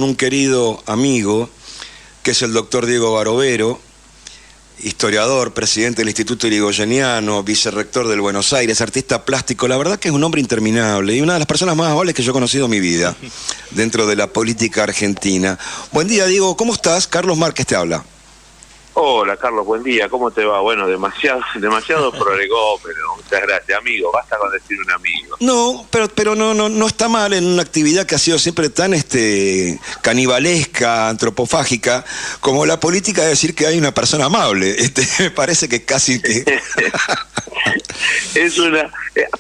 con un querido amigo, que es el doctor Diego Barovero, historiador, presidente del Instituto Irigoyeniano, vicerrector del Buenos Aires, artista plástico. La verdad que es un hombre interminable y una de las personas más amables que yo he conocido en mi vida dentro de la política argentina. Buen día, Diego, ¿cómo estás? Carlos Márquez te habla. Hola, Carlos, buen día, ¿cómo te va? Bueno, demasiado prolegómeno, muchas gracias, amigo, basta con decir un amigo. No, pero no está mal en una actividad que ha sido siempre tan canibalesca, antropofágica, como la política de decir que hay una persona amable. Me parece que casi que...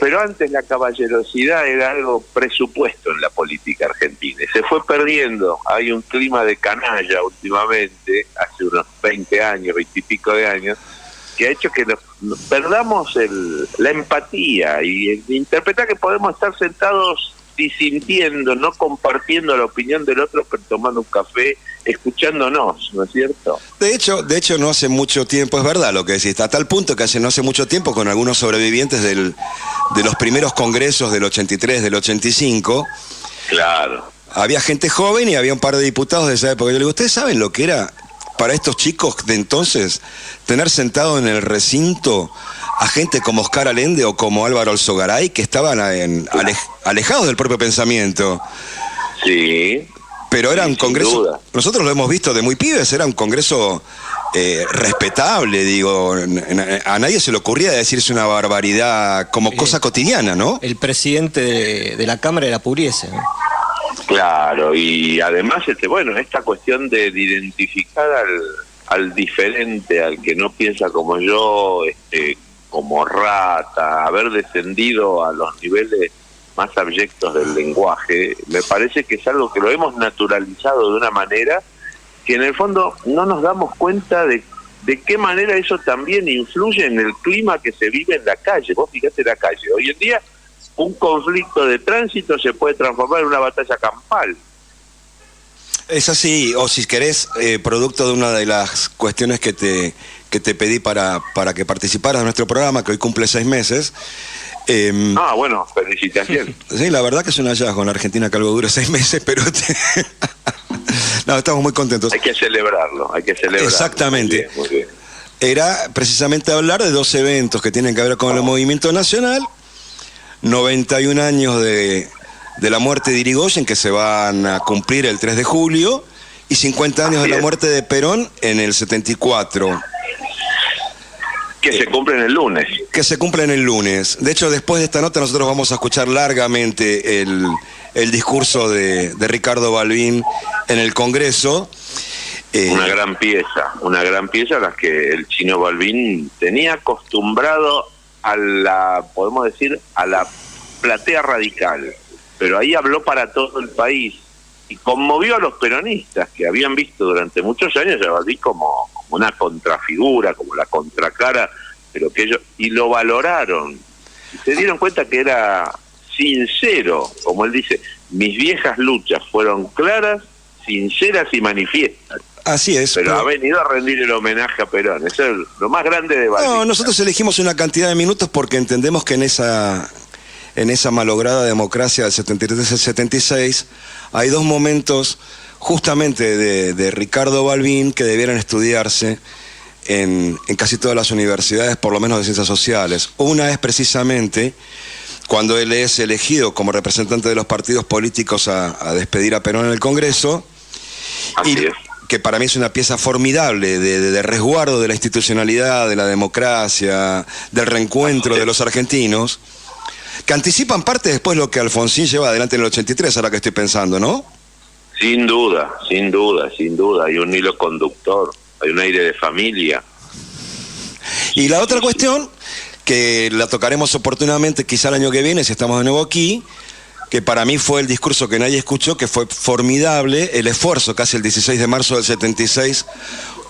pero antes la caballerosidad era algo presupuesto en la política argentina, y se fue perdiendo. Hay un clima de canalla últimamente, hace unos 20 años, 20 y pico de años, que ha hecho que perdamos la empatía y interpretar que podemos estar sentados disintiendo, no compartiendo la opinión del otro, pero tomando un café, escuchándonos, ¿no es cierto? De hecho, no hace mucho tiempo, es verdad lo que decís, a tal punto que no hace mucho tiempo, con algunos sobrevivientes de los primeros congresos del 83, del 85, claro, había gente joven y había un par de diputados de esa época. Yo le digo, ¿ustedes saben lo que era para estos chicos de entonces tener sentado en el recinto a gente como Oscar Allende o como Álvaro Alzogaray, que estaban alejados del propio pensamiento? Sí. Pero era un congreso, nosotros lo hemos visto de muy pibes, era un congreso respetable, digo, a nadie se le ocurría decirse una barbaridad como cosa cotidiana, ¿no? El presidente de la Cámara era Pugliese, ¿no? Claro, y además, esta cuestión de identificar al diferente, al que no piensa como yo, como rata, haber descendido a los niveles más abyectos del lenguaje, me parece que es algo que lo hemos naturalizado de una manera que en el fondo no nos damos cuenta de qué manera eso también influye en el clima que se vive en la calle. Vos fíjate la calle, hoy en día un conflicto de tránsito se puede transformar en una batalla campal. Es así, o si querés, producto de una de las cuestiones que te pedí para que participaras de nuestro programa, que hoy cumple 6 meses. Bueno, felicitaciones. Sí, la verdad que es un hallazgo en la Argentina que algo dure 6 meses, pero... No, estamos muy contentos. Hay que celebrarlo. Exactamente. Muy bien. Era precisamente hablar de 2 eventos que tienen que ver con el movimiento nacional. 91 años de la muerte de Irigoyen, que se van a cumplir el 3 de julio, y 50 años de la muerte de Perón en el 74. Que se cumplen el lunes. Que se cumplen el lunes. De hecho, después de esta nota nosotros vamos a escuchar largamente el discurso de Ricardo Balbín en el Congreso. Una gran pieza a la que el chino Balbín tenía acostumbrado podemos decir, a la platea radical, pero ahí habló para todo el país y conmovió a los peronistas que habían visto durante muchos años a Balbín como una contrafigura, como la contracara, pero que ellos, y lo valoraron, y se dieron cuenta que era sincero, como él dice, mis viejas luchas fueron claras, sinceras y manifiestas. Así es. Pero ha venido a rendir el homenaje a Perón. Eso es lo más grande de Balbín. No, nosotros elegimos una cantidad de minutos porque entendemos que en esa malograda democracia del 73 al 76 hay 2 momentos justamente de Ricardo Balbín que debieran estudiarse en casi todas las universidades, por lo menos de ciencias sociales. Una es precisamente cuando él es elegido como representante de los partidos políticos a despedir a Perón en el Congreso. Así es. Que para mí es una pieza formidable de resguardo de la institucionalidad, de la democracia, del reencuentro de los argentinos, que anticipan parte después lo que Alfonsín lleva adelante en el 83, ahora que estoy pensando, ¿no? Sin duda. Hay un hilo conductor, hay un aire de familia. Y la otra cuestión, que la tocaremos oportunamente quizá el año que viene, si estamos de nuevo aquí, que para mí fue el discurso que nadie escuchó, que fue formidable, el esfuerzo casi el 16 de marzo del 76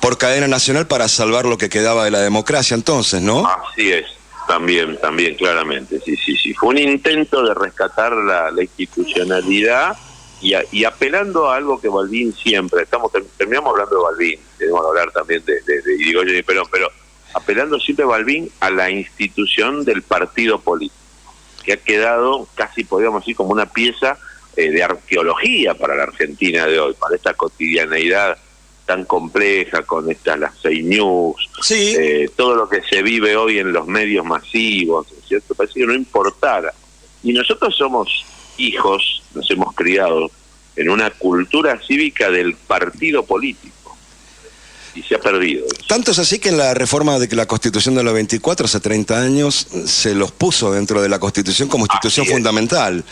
por cadena nacional para salvar lo que quedaba de la democracia entonces, ¿no? Así es, también, claramente, sí. Fue un intento de rescatar la institucionalidad y apelando a algo que Balbín siempre, terminamos hablando de Balbín, tenemos que hablar también de Irigoyen y Perón, pero apelando siempre Balbín a la institución del partido político, que ha quedado casi, podríamos decir, como una pieza de arqueología para la Argentina de hoy, para esta cotidianeidad tan compleja, con las fake news, Sí. todo lo que se vive hoy en los medios masivos, ¿cierto? Parece que no importara. Y nosotros somos hijos, nos hemos criado en una cultura cívica del partido político, y se ha perdido eso. Tanto es así que en la reforma de la Constitución de los 24, hace 30 años, se los puso dentro de la Constitución como institución fundamental,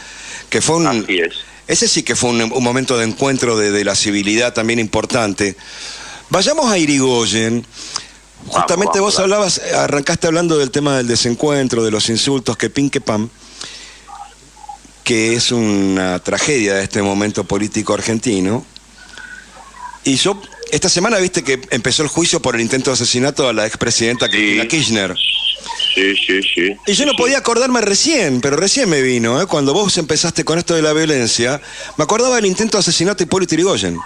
que fue Así es. ese sí que fue un momento de encuentro de la civilidad también importante. Vayamos a Irigoyen. Justamente vos arrancaste hablando del tema del desencuentro, de los insultos, que pin que pam, que es una tragedia de este momento político argentino. Y yo, esta semana viste que empezó el juicio por el intento de asesinato a la expresidenta Cristina Kirchner. Sí. Y yo no podía acordarme pero recién me vino, cuando vos empezaste con esto de la violencia, me acordaba del intento de asesinato de Hipólito Yrigoyen.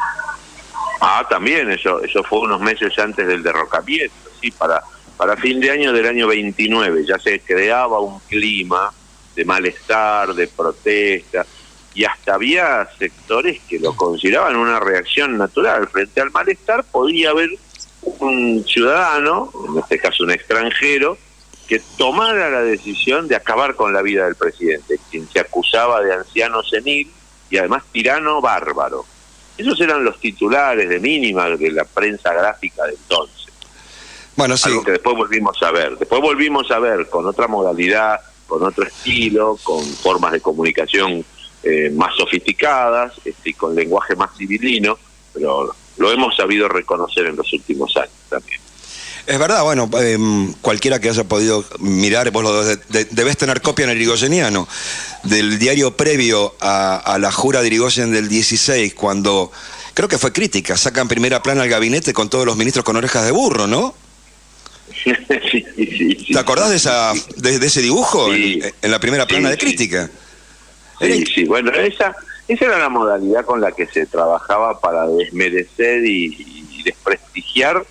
También, eso fue unos meses antes del derrocamiento, sí, para fin de año del año 29, ya se creaba un clima de malestar, de protesta, y hasta había sectores que lo consideraban una reacción natural. Frente al malestar podía haber un ciudadano, en este caso un extranjero, que tomara la decisión de acabar con la vida del presidente, quien se acusaba de anciano senil y además tirano bárbaro. Esos eran los titulares de mínima de la prensa gráfica de entonces. Bueno, sí. Algo que después volvimos a ver. Después volvimos a ver con otra modalidad, con otro estilo, con formas de comunicación más sofisticadas, con lenguaje más civilino, pero lo hemos sabido reconocer en los últimos años también. Es verdad, bueno, cualquiera que haya podido mirar, vos lo debés tener copia en el irigoyeniano, del diario previo a la jura de Irigoyen del 16, cuando, creo que fue crítica, sacan primera plana al gabinete con todos los ministros con orejas de burro, ¿no? Sí. ¿Te acordás de ese dibujo? Sí. En la primera plana de crítica. Sí, bueno, esa era la modalidad con la que se trabajaba para desmerecer y desprestigiar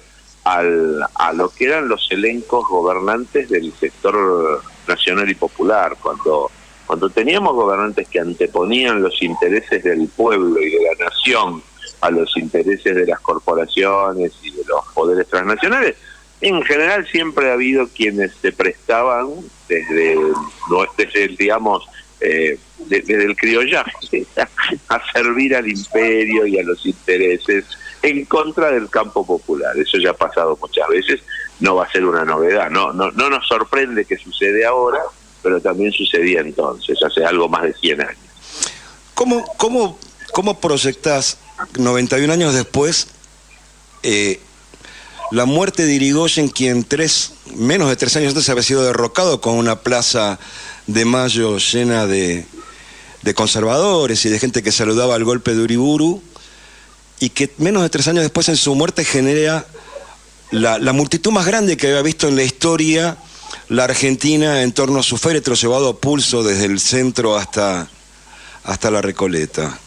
a lo que eran los elencos gobernantes del sector nacional y popular, cuando teníamos gobernantes que anteponían los intereses del pueblo y de la nación a los intereses de las corporaciones y de los poderes transnacionales. En general siempre ha habido quienes se prestaban desde el criollaje a servir al imperio y a los intereses en contra del campo popular. Eso ya ha pasado muchas veces, no va a ser una novedad, no nos sorprende que sucede ahora, pero también sucedía entonces, hace algo más de 100 años. ¿Cómo proyectás 91 años después la muerte de Irigoyen, quien menos de 3 años antes había sido derrocado con una plaza de Mayo llena de conservadores y de gente que saludaba al golpe de Uriburu, y que menos de 3 años después en su muerte genera la multitud más grande que había visto en la historia la Argentina en torno a su féretro llevado a pulso desde el centro hasta la Recoleta?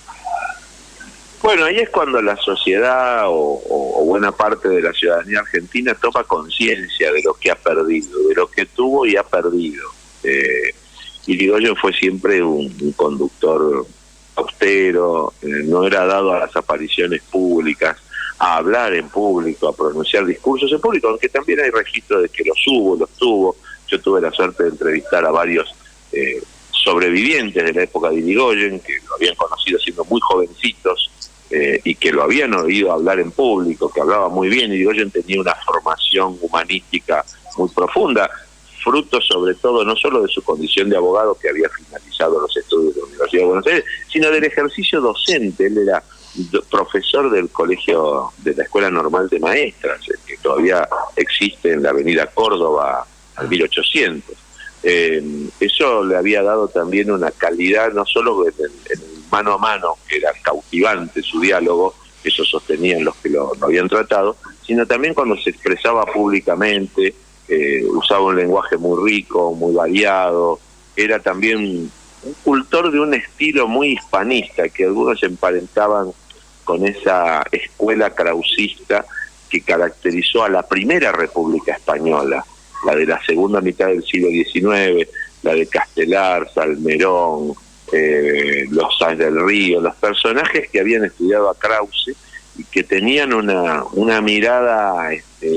Bueno, ahí es cuando la sociedad o buena parte de la ciudadanía argentina toma conciencia de lo que ha perdido, de lo que tuvo y ha perdido. Irigoyen fue siempre un conductor austero, no era dado a las apariciones públicas, a hablar en público, a pronunciar discursos en público, aunque también hay registro de que los tuvo. Yo tuve la suerte de entrevistar a varios sobrevivientes de la época de Irigoyen, que lo habían conocido siendo muy jovencitos y que lo habían oído hablar en público, que hablaba muy bien. Irigoyen tenía una formación humanística muy profunda, fruto sobre todo no solo de su condición de abogado, que había finalizado los estudios de la Universidad de Buenos Aires, sino del ejercicio docente. Él era profesor del colegio de la Escuela Normal de Maestras, que todavía existe en la avenida Córdoba al 1800. Eso le había dado también una calidad, no solo en el mano a mano, que era cautivante su diálogo, eso sostenían los que lo habían tratado, sino también cuando se expresaba públicamente. Usaba un lenguaje muy rico, muy variado, era también un cultor de un estilo muy hispanista, que algunos emparentaban con esa escuela krausista que caracterizó a la primera República Española, la de la segunda mitad del siglo XIX, la de Castelar, Salmerón, los Sáenz del Río, los personajes que habían estudiado a Krause y que tenían una mirada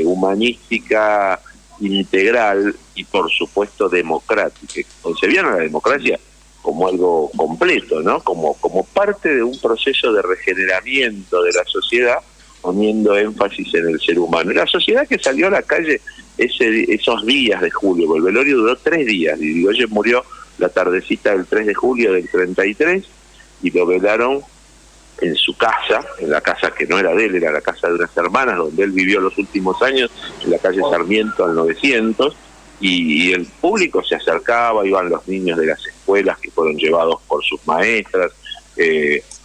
humanística integral y por supuesto democrática. Concebían a la democracia como algo completo, ¿no? Como parte de un proceso de regeneramiento de la sociedad, poniendo énfasis en el ser humano. Y la sociedad que salió a la calle esos días de julio, el velorio duró 3 días, y Irigoyen murió la tardecita del 3 de julio del 33, y lo velaron en su casa, en la casa que no era de él, era la casa de unas hermanas, donde él vivió los últimos años, en la calle Sarmiento al 900, y el público se acercaba, iban los niños de las escuelas que fueron llevados por sus maestras,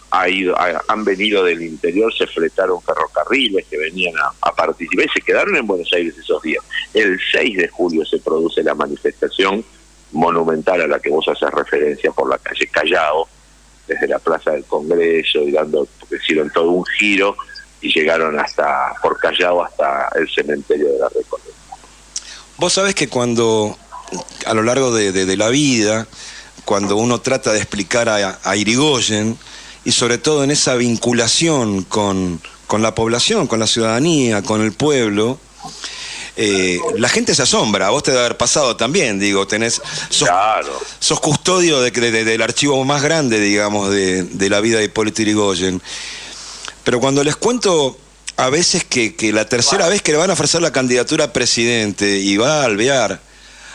han venido del interior, se fletaron ferrocarriles que venían a participar y se quedaron en Buenos Aires esos días. El 6 de julio se produce la manifestación monumental a la que vos haces referencia por la calle Callao, desde la Plaza del Congreso, y porque hicieron todo un giro y llegaron por Callao hasta el cementerio de la Recoleta. Vos sabés que cuando, a lo largo de la vida, cuando uno trata de explicar a Irigoyen, y sobre todo en esa vinculación con la población, con la ciudadanía, con el pueblo, la gente se asombra. A vos te debe haber pasado también, digo, Claro. Sos custodio del archivo más grande, digamos, de la vida de Hipólito Yrigoyen. Pero cuando les cuento a veces que la tercera vez que le van a ofrecer la candidatura a presidente y va a Alvear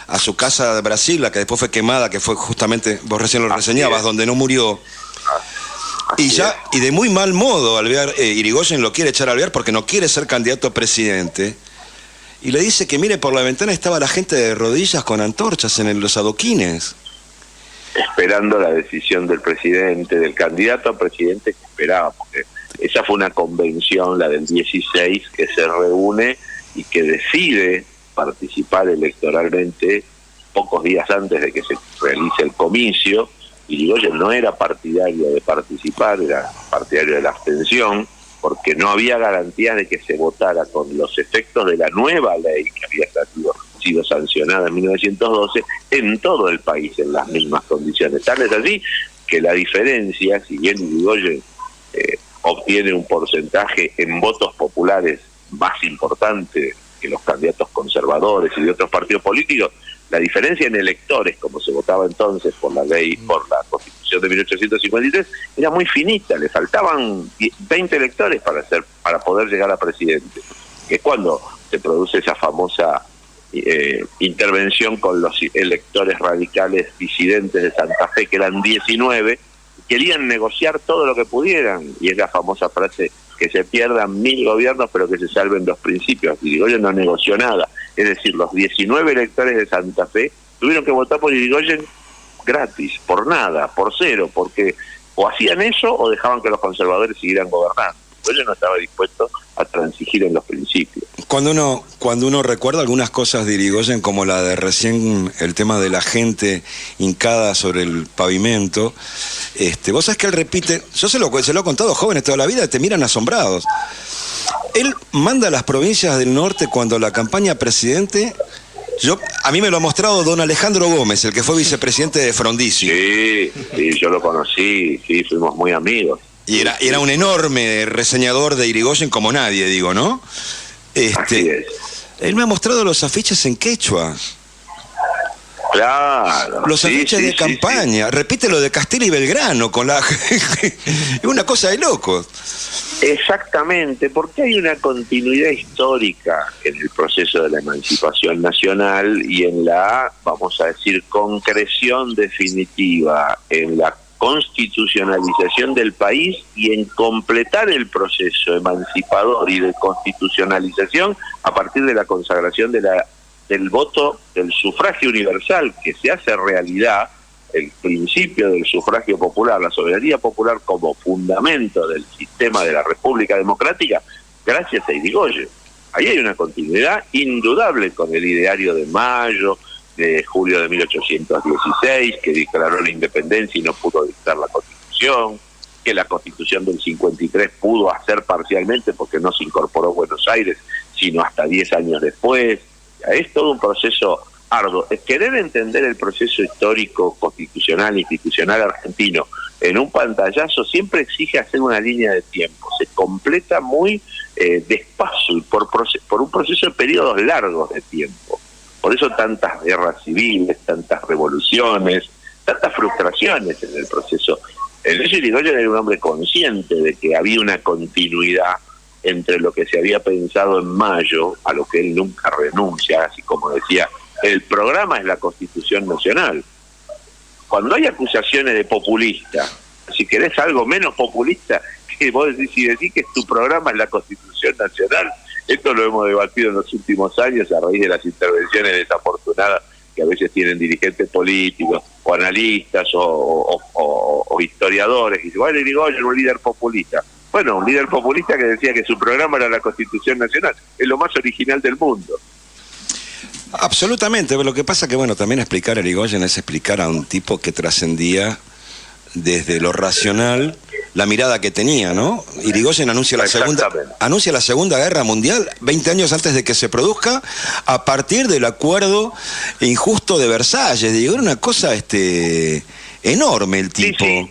a su casa de Brasil, la que después fue quemada, que fue justamente, vos recién lo reseñabas, donde no murió, y de muy mal modo Irigoyen lo quiere echar a Alvear porque no quiere ser candidato a presidente, y le dice que mire, por la ventana estaba la gente de rodillas con antorchas en los adoquines, esperando la decisión del presidente, del candidato a presidente que esperaba, porque esa fue una convención, la del 16, que se reúne y que decide participar electoralmente pocos días antes de que se realice el comicio. Irigoyen no era partidario de participar, era partidario de la abstención, porque no había garantías de que se votara con los efectos de la nueva ley que había sido sancionada en 1912 en todo el país en las mismas condiciones. Tal es así que la diferencia, si bien Irigoyen obtiene un porcentaje en votos populares más importante que los candidatos conservadores y de otros partidos políticos, la diferencia en electores, como se votaba entonces por la ley, por la Constitución de 1853, era muy finita. Le faltaban 20 electores para poder llegar a presidente, que es cuando se produce esa famosa intervención con los electores radicales disidentes de Santa Fe, que eran 19, querían negociar todo lo que pudieran, y es la famosa frase: que se pierdan 1000 gobiernos pero que se salven los principios. Irigoyen no negoció nada, es decir, los 19 electores de Santa Fe tuvieron que votar por Irigoyen gratis, por nada, por cero, porque o hacían eso o dejaban que los conservadores siguieran gobernando. Irigoyen no estaba dispuesto a transigir en los principios. Cuando uno recuerda algunas cosas de Irigoyen, como la de recién, el tema de la gente hincada sobre el pavimento, vos sabés que él repite, yo se lo he contado a jóvenes toda la vida, te miran asombrados. Él manda a las provincias del norte cuando la campaña presidente, a mí me lo ha mostrado don Alejandro Gómez, el que fue vicepresidente de Frondizi. Sí, yo lo conocí, sí, fuimos muy amigos. Y era un enorme reseñador de Irigoyen como nadie, digo, ¿no? Así es. Él me ha mostrado los afiches en quechua. Claro. Los afiches de campaña. Sí. Repite lo de Castillo y Belgrano con es una cosa de locos. Exactamente, porque hay una continuidad histórica en el proceso de la emancipación nacional y en la, vamos a decir, concreción definitiva, en la constitucionalización del país y en completar el proceso emancipador y de constitucionalización a partir de la consagración del voto, del sufragio universal, que se hace realidad, el principio del sufragio popular, la soberanía popular como fundamento del sistema de la República Democrática, gracias a Irigoyen. Ahí hay una continuidad indudable con el ideario de Mayo, de julio de 1816, que declaró la independencia y no pudo dictar la Constitución, que la Constitución del 53 pudo hacer parcialmente porque no se incorporó Buenos Aires, sino hasta 10 años después. Es todo un proceso arduo. Querer entender el proceso histórico, constitucional, institucional argentino en un pantallazo siempre exige hacer una línea de tiempo. Se completa muy despacio y por un proceso de periodos largos de tiempo. Por eso tantas guerras civiles, tantas revoluciones, tantas frustraciones en el proceso. Luis Irigoyen era un hombre consciente de que había una continuidad entre lo que se había pensado en mayo, a lo que él nunca renuncia, así como decía, el programa es la Constitución Nacional. Cuando hay acusaciones de populista, si querés algo menos populista, que vos decís, si decís que tu programa es la Constitución Nacional, esto lo hemos debatido en los últimos años a raíz de las intervenciones desafortunadas que a veces tienen dirigentes políticos o analistas o historiadores, y dicen, bueno, Irigoyen, un líder populista. Bueno, un líder populista que decía que su programa era la Constitución Nacional, es lo más original del mundo. Absolutamente, pero lo que pasa que, bueno, también explicar a Irigoyen es explicar a un tipo que trascendía desde lo racional la mirada que tenía, ¿no? Irigoyen anuncia la Segunda Guerra Mundial 20 años antes de que se produzca, a partir del acuerdo injusto de Versalles. Digo, era una cosa enorme el tipo. Sí, sí.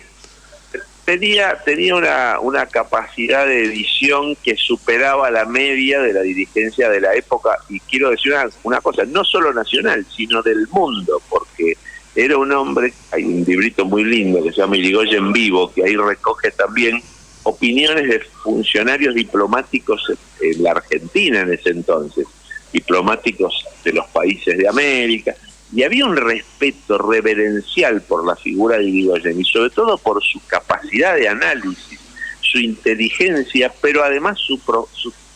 Tenía una capacidad de visión que superaba la media de la dirigencia de la época, y quiero decir una cosa, no solo nacional, sino del mundo, porque era un hombre, hay un librito muy lindo que se llama Irigoyen Vivo, que ahí recoge también opiniones de funcionarios diplomáticos en la Argentina en ese entonces, diplomáticos de los países de América, y había un respeto reverencial por la figura de Irigoyen, y sobre todo por su capacidad de análisis, su inteligencia, pero además su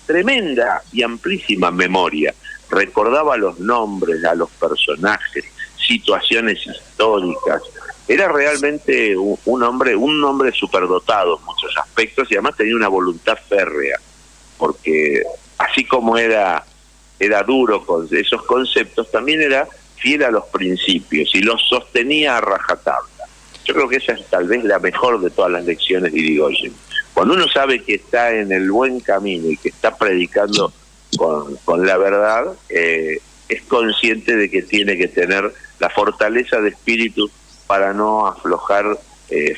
tremenda y amplísima memoria. Recordaba los nombres, a los personajes, situaciones históricas. Era realmente un hombre superdotado en muchos aspectos, y además tenía una voluntad férrea, porque así como era duro con esos conceptos, también era fiel a los principios y los sostenía a rajatabla. Yo creo que esa es tal vez la mejor de todas las lecciones de Irigoyen. Cuando uno sabe que está en el buen camino y que está predicando con la verdad, es consciente de que tiene que tener la fortaleza de espíritu para no aflojar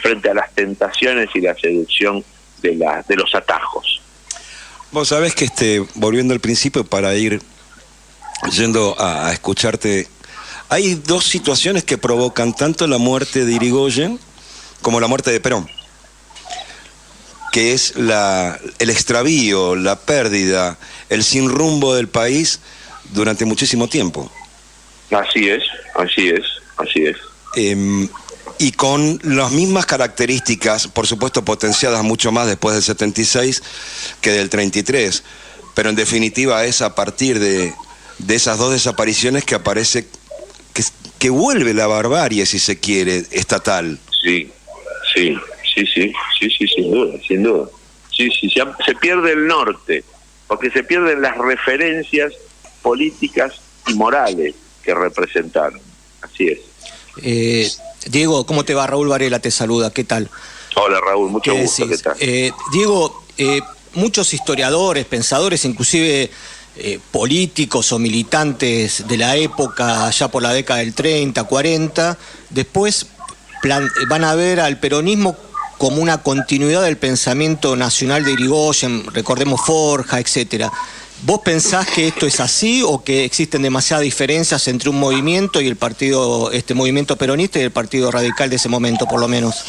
frente a las tentaciones y la seducción de los atajos. Vos sabés que volviendo al principio, para ir yendo a escucharte, hay dos situaciones que provocan tanto la muerte de Irigoyen como la muerte de Perón, que es el extravío, la pérdida, el sin rumbo del país durante muchísimo tiempo. Así es. Y con las mismas características, por supuesto potenciadas mucho más después del 76 que del 33, pero en definitiva es a partir de esas dos desapariciones que aparece, que vuelve la barbarie, si se quiere, estatal. Sí, sin duda. Sí, se pierde el norte, porque se pierden las referencias políticas y morales que representaron. Así es. Diego, ¿cómo te va? Raúl Varela te saluda, ¿qué tal? Hola Raúl, mucho gusto, decís? ¿qué tal? Diego, muchos historiadores, pensadores, inclusive políticos o militantes de la época, ya por la década del 30, 40, después van a ver al peronismo como una continuidad del pensamiento nacional de Irigoyen, recordemos Forja, etcétera. ¿Vos pensás que esto es así o que existen demasiadas diferencias entre un movimiento y el partido, movimiento peronista y el Partido Radical de ese momento, por lo menos?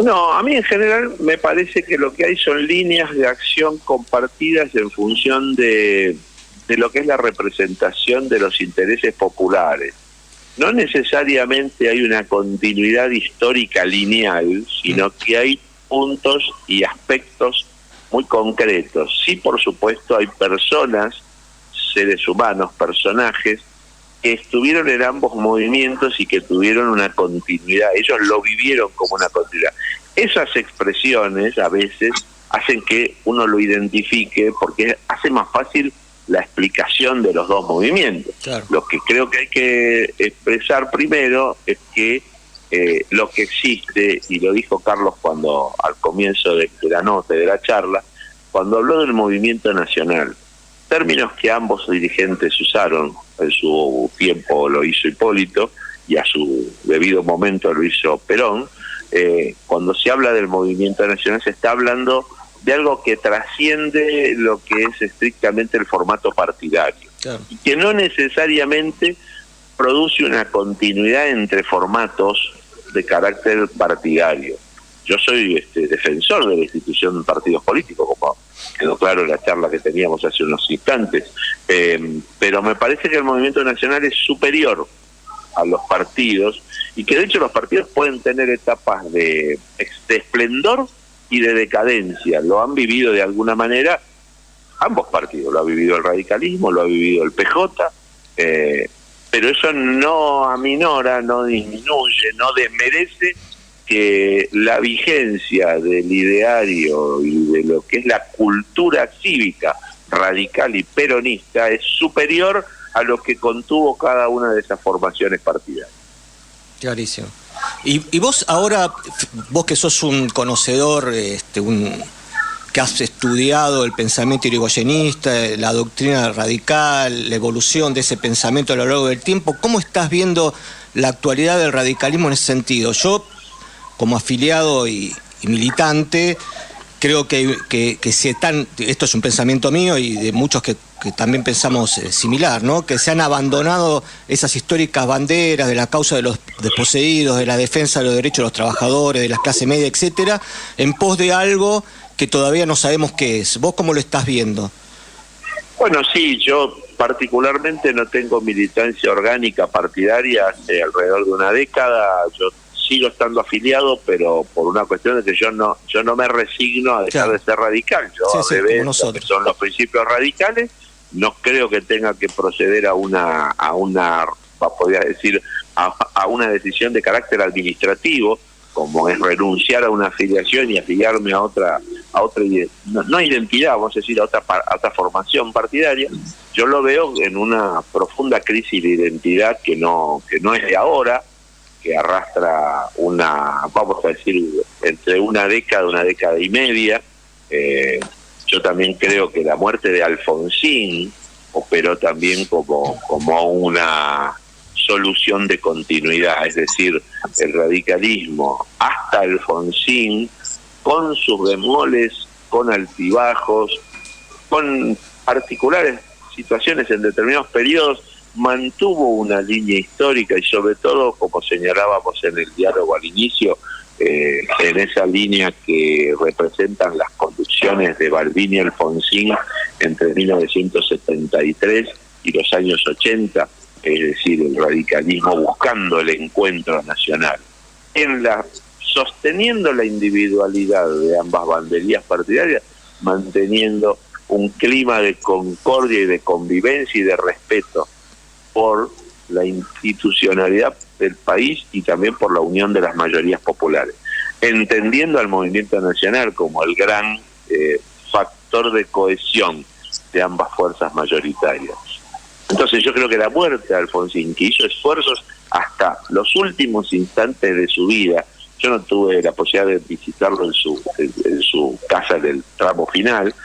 No, a mí en general me parece que lo que hay son líneas de acción compartidas en función de lo que es la representación de los intereses populares. No necesariamente hay una continuidad histórica lineal, sino que hay puntos y aspectos muy concretos. Sí, por supuesto, hay personas, seres humanos, personajes, que estuvieron en ambos movimientos y que tuvieron una continuidad. Ellos lo vivieron como una continuidad. Esas expresiones a veces hacen que uno lo identifique, porque hace más fácil la explicación de los dos movimientos. Claro. Lo que creo que hay que expresar primero es que lo que existe, y lo dijo Carlos cuando al comienzo de la nota, de la charla, cuando habló del movimiento nacional, términos que ambos dirigentes usaron. En su tiempo lo hizo Hipólito y a su debido momento lo hizo Perón. Cuando se habla del movimiento nacional se está hablando de algo que trasciende lo que es estrictamente el formato partidario, claro, y que no necesariamente produce una continuidad entre formatos de carácter partidario. Yo soy defensor de la institución de partidos políticos, como quedó claro en la charla que teníamos hace unos instantes, pero me parece que el movimiento nacional es superior a los partidos, y que de hecho los partidos pueden tener etapas de esplendor y de decadencia. Lo han vivido de alguna manera ambos partidos, lo ha vivido el radicalismo, lo ha vivido el PJ, pero eso no aminora, no disminuye, no desmerece que la vigencia del ideario y de lo que es la cultura cívica radical y peronista es superior a lo que contuvo cada una de esas formaciones partidarias. Clarísimo. Y vos ahora, vos que sos un conocedor, que has estudiado el pensamiento irigoyenista, la doctrina radical, la evolución de ese pensamiento a lo largo del tiempo, ¿cómo estás viendo la actualidad del radicalismo en ese sentido? Yo, como afiliado y militante, creo que esto es un pensamiento mío y de muchos que también pensamos similar, ¿no? Que se han abandonado esas históricas banderas de la causa de los desposeídos, de la defensa de los derechos de los trabajadores, de la clase media, etcétera, en pos de algo que todavía no sabemos qué es. ¿Vos cómo lo estás viendo? Bueno, sí, yo particularmente no tengo militancia orgánica partidaria hace alrededor de una década. Yo sigo estando afiliado, pero por una cuestión de que yo no me resigno a dejar, claro, de ser radical. Yo lo que son los principios radicales, no creo que tenga que proceder a una podría decir, a una decisión de carácter administrativo, como es renunciar a una afiliación y afiliarme a otra no identidad, vamos a decir, a otra formación partidaria. Yo lo veo en una profunda crisis de identidad que no es de ahora, que arrastra vamos a decir, entre una década y media. Yo también creo que la muerte de Alfonsín operó también como una solución de continuidad, es decir, el radicalismo hasta Alfonsín, con sus bemoles, con altibajos, con particulares situaciones en determinados periodos, mantuvo una línea histórica y sobre todo, como señalábamos en el diálogo al inicio, en esa línea que representan las conducciones de Balbín y Alfonsín entre 1973 y los años 80, es decir, el radicalismo buscando el encuentro nacional, sosteniendo la individualidad de ambas banderías partidarias, manteniendo un clima de concordia y de convivencia y de respeto por la institucionalidad del país y también por la unión de las mayorías populares, entendiendo al movimiento nacional como el gran factor de cohesión de ambas fuerzas mayoritarias. Entonces yo creo que la muerte de Alfonsín, que hizo esfuerzos hasta los últimos instantes de su vida, yo no tuve la posibilidad de visitarlo en su casa del tramo final,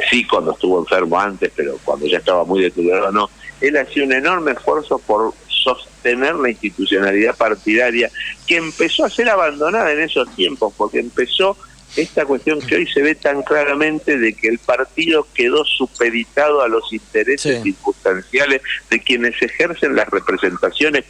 sí cuando estuvo enfermo antes, pero cuando ya estaba muy deteriorado no. Él hacía un enorme esfuerzo por sostener la institucionalidad partidaria que empezó a ser abandonada en esos tiempos, porque empezó esta cuestión que hoy se ve tan claramente de que el partido quedó supeditado a los intereses circunstanciales de quienes ejercen las representaciones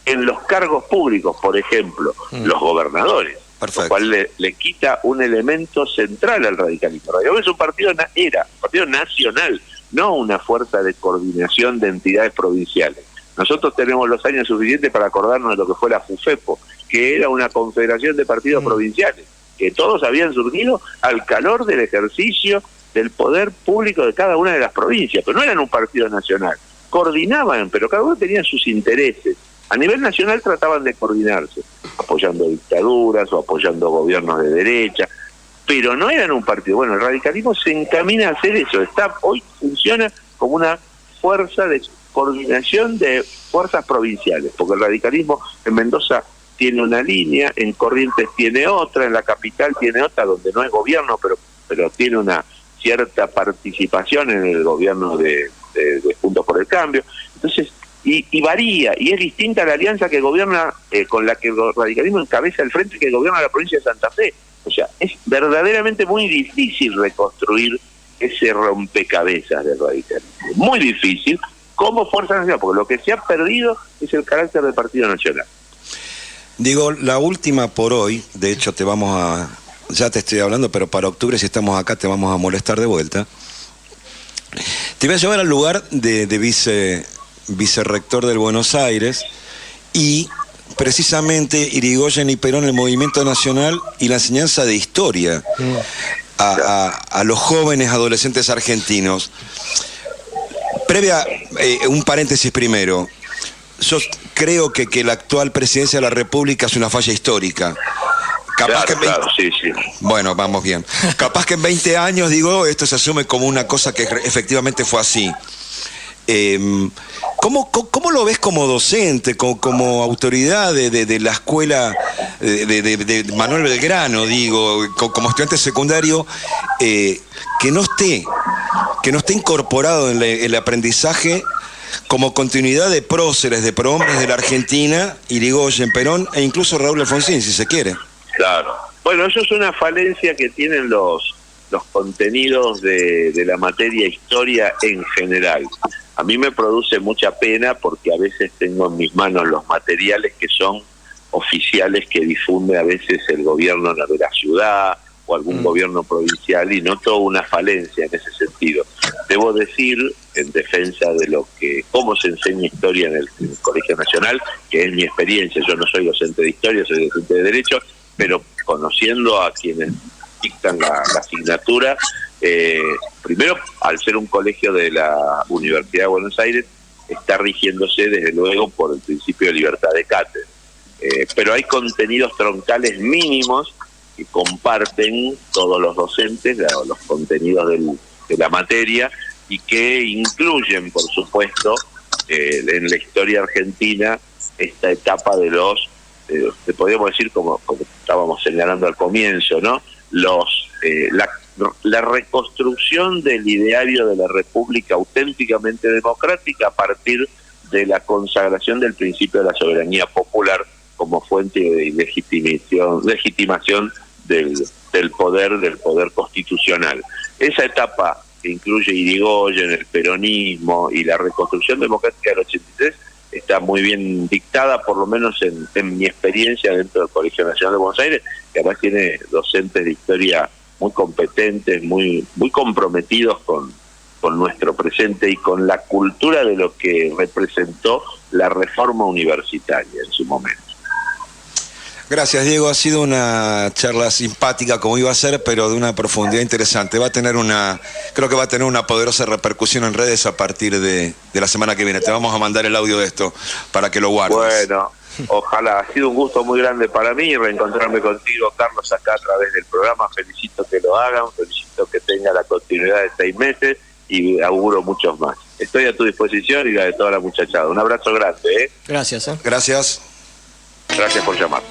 en los cargos públicos, por ejemplo, los gobernadores. Perfecto. Lo cual le quita un elemento central al radicalismo. El radicalismo es un partido nacional, no una fuerza de coordinación de entidades provinciales. Nosotros tenemos los años suficientes para acordarnos de lo que fue la FUFEPO, que era una confederación de partidos provinciales, que todos habían surgido al calor del ejercicio del poder público de cada una de las provincias, pero no eran un partido nacional. Coordinaban, pero cada uno tenía sus intereses. A nivel nacional trataban de coordinarse, apoyando dictaduras o apoyando gobiernos de derecha, pero no eran un partido. Bueno, el radicalismo se encamina a hacer eso. Hoy funciona como una fuerza de coordinación de fuerzas provinciales, porque el radicalismo en Mendoza tiene una línea, en Corrientes tiene otra, en la capital tiene otra, donde no es gobierno, pero tiene una cierta participación en el gobierno de Juntos por el Cambio. Entonces, y varía, y es distinta la alianza que gobierna, con la que el radicalismo encabeza el frente que gobierna la provincia de Santa Fe. O sea, es verdaderamente muy difícil reconstruir ese rompecabezas del radicalismo. Muy difícil como fuerza nacional, porque lo que se ha perdido es el carácter del Partido Nacional. Digo, la última por hoy, de hecho ya te estoy hablando, pero para octubre si estamos acá te vamos a molestar de vuelta. Te voy a llevar al lugar de vicerrector del Buenos Aires y precisamente Irigoyen y Perón, el movimiento nacional y la enseñanza de historia a los jóvenes adolescentes argentinos. Previa, un paréntesis primero. Yo creo que la actual presidencia de la República es una falla histórica. Capaz sí. Bueno, vamos bien. Capaz que en 20 años, digo, esto se asume como una cosa que efectivamente fue así. ¿Cómo lo ves como docente, como autoridad de la escuela de Manuel Belgrano, digo, como estudiante secundario, que no esté incorporado en el aprendizaje como continuidad de próceres, de prohombres de la Argentina, Irigoyen, Perón e incluso Raúl Alfonsín, si se quiere? Claro. Bueno, eso es una falencia que tienen los contenidos de la materia historia en general. A mí me produce mucha pena porque a veces tengo en mis manos los materiales que son oficiales que difunde a veces el gobierno de la ciudad o algún gobierno provincial, y noto una falencia en ese sentido. Debo decir, en defensa de cómo se enseña historia en el Colegio Nacional, que es mi experiencia, yo no soy docente de historia, soy docente de Derecho, pero conociendo a quienes dictan la asignatura, primero, al ser un colegio de la Universidad de Buenos Aires, está rigiéndose desde luego por el principio de libertad de cátedra. Pero hay contenidos troncales mínimos que comparten todos los docentes, los contenidos de la materia, y que incluyen, por supuesto, en la historia argentina, esta etapa de te podríamos decir, como estábamos señalando al comienzo, ¿no? La reconstrucción del ideario de la República auténticamente democrática a partir de la consagración del principio de la soberanía popular como fuente de legitimación del poder constitucional. Esa etapa que incluye Irigoyen, el peronismo y la reconstrucción democrática del 83 está muy bien dictada, por lo menos en mi experiencia dentro del Colegio Nacional de Buenos Aires, que además tiene docentes de historia muy competentes, muy comprometidos con nuestro presente y con la cultura de lo que representó la reforma universitaria en su momento. Gracias, Diego. Ha sido una charla simpática, como iba a ser, pero de una profundidad interesante. Creo que va a tener una poderosa repercusión en redes a partir de la semana que viene. Te vamos a mandar el audio de esto para que lo guardes. Bueno, ojalá. Ha sido un gusto muy grande para mí reencontrarme contigo, Carlos, acá a través del programa. Felicito que lo hagan, felicito que tenga la continuidad de 6 meses y auguro muchos más. Estoy a tu disposición y la de toda la muchachada. Un abrazo grande. Gracias. Gracias. Gracias por llamar.